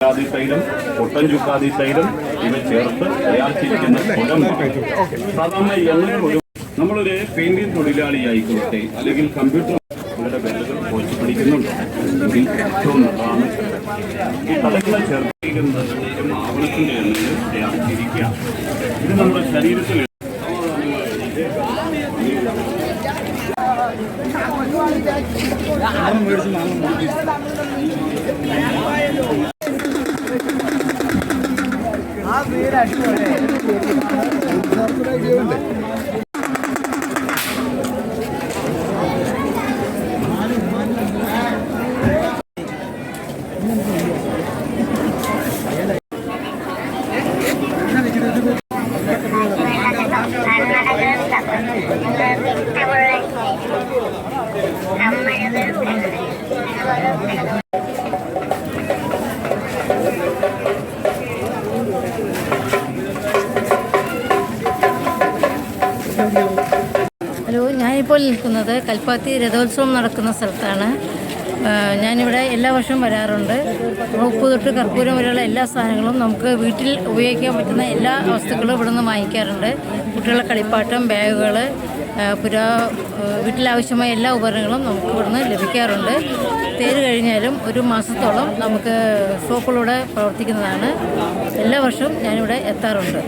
തൈലം, പൊട്ടൻ ചുക്കാതി തൈലം ഇവ ചേർത്ത് തയ്യാറിച്ചിരിക്കുന്ന സാധാരണ എണ്ണകൾ ഒരു നമ്മളൊരു പെയിന്റിംഗ് തൊഴിലാളിയായിക്കോട്ടെ അല്ലെങ്കിൽ കമ്പ്യൂട്ടർ അവരുടെ വിരലുകൾ പോച്ച് പിടിക്കുന്നുണ്ടോ എങ്കിൽ ഏറ്റവും നല്ലതാണ് ഈ തലകളെ ചേർത്തിരിക്കുന്നതിനും ആവണത്തിന്റെ എണ്ണയിൽ തയ്യാറിച്ചിരിക്കുക. ഇത് നമ്മുടെ ശരീരത്തിൽ ഹലോ, ഞാനിപ്പോൾ നിൽക്കുന്നത് കൽപ്പാത്തി രഥോത്സവം നടക്കുന്ന സ്ഥലത്താണ്. ഞാനിവിടെ എല്ലാ വർഷവും വരാറുണ്ട്. ഉപ്പ് തൊട്ട് കർപ്പൂരം വരെയുള്ള എല്ലാ സാധനങ്ങളും നമുക്ക് വീട്ടിൽ ഉപയോഗിക്കാൻ പറ്റുന്ന എല്ലാ വസ്തുക്കളും ഇവിടെ നിന്ന് വാങ്ങിക്കാറുണ്ട്. കുട്ടികളുടെ കളിപ്പാട്ടം, ബാഗുകൾ, വീട്ടിലാവശ്യമായ എല്ലാ ഉപകരണങ്ങളും നമുക്ക് ഇവിടുന്ന് ലഭിക്കാറുണ്ട്. തേര് കഴിഞ്ഞാലും ഒരു മാസത്തോളം നമുക്ക് ഷോപ്പുകളിലൂടെ പ്രവർത്തിക്കുന്നതാണ്. എല്ലാ വർഷവും ഞാനിവിടെ എത്താറുണ്ട്.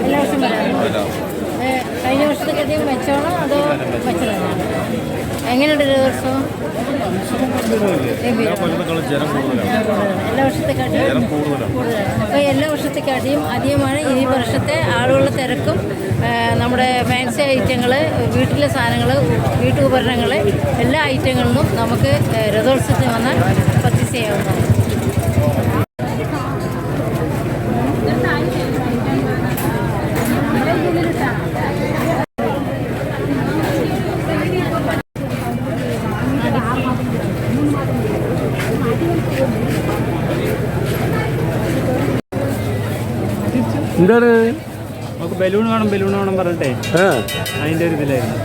എല്ലാ വർഷം വരാറുണ്ട്. കഴിഞ്ഞ വർഷത്തേക്കധികം മെച്ചമാണോ അതോ മെച്ചമാണോ? എങ്ങനെയുണ്ട് രഥോത്സവം? എല്ലാ വർഷത്തെക്കാട്ടിയും കൂടുതലാണ്. അപ്പോൾ എല്ലാ വർഷത്തെക്കാട്ടിയും അധികമാണ് ഈ വർഷത്തെ ആളുകളുടെ തിരക്കും. നമ്മുടെ ഫാൻസി ഐറ്റങ്ങൾ, വീട്ടിലെ സാധനങ്ങൾ, വീട്ടുപകരണങ്ങൾ, എല്ലാ ഐറ്റങ്ങളിലും നമുക്ക് രഥോത്സവത്തിന് വന്നാൽ പർച്ചേസ് ചെയ്യാവുന്നതാണ്. എന്താണ് നമുക്ക് ബലൂൺ വേണം പറഞ്ഞിട്ടേ അതിൻ്റെ ഒരു ഇതിലായിരുന്നു.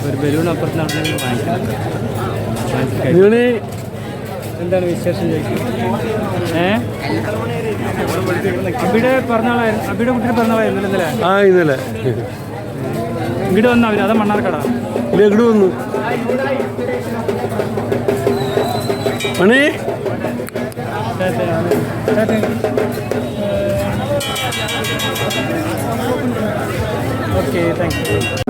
ഒരു ബലൂൺ അപ്പുറത്ത് നടന്നെങ്കിൽ വാങ്ങിക്കണം. എന്താണ് വിശേഷം ചോദിക്കും? അബിയുടെ പിറന്നാളായിരുന്നു. അബിയുടെ കുട്ടിയുടെ പിറന്നാളായിരുന്നു ഇന്നലെ. ഇങ്ങോട്ട് വന്നു അവര്. അതാ മണ്ണാർക്കട ഇങ്ങോട്ട് വന്നു. മണി ഓക്കെ, താങ്ക് യു.